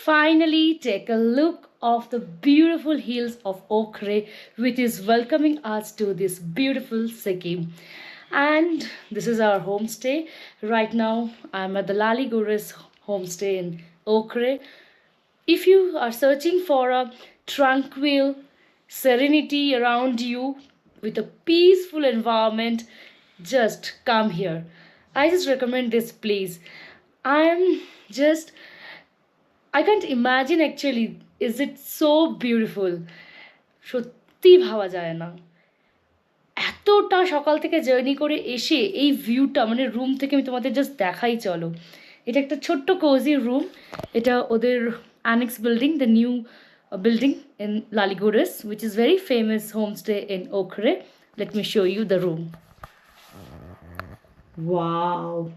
finally take a look of the beautiful hills of Okhrey, which is welcoming us to this beautiful Sikkim. And this is our homestay. Right now, I'm at the Lali Guras Homestay in Okhrey. If you are searching for a tranquil serenity around you with a peaceful environment, just come here. I just recommend this place. I'm just I can't imagine actually. Is it so beautiful? সত্যি ভাবা যায় না এতটা সকাল থেকে journey করে এসে এই ভিউটা মানে রুম থেকে আমি তোমাদের জাস্ট দেখাই চলো এটা একটা ছোট্ট কোজি রুম এটা ওদের annexe building the new building in Lali Guras, which is very famous homestay in Okhrey. Let me show you the room. Wow,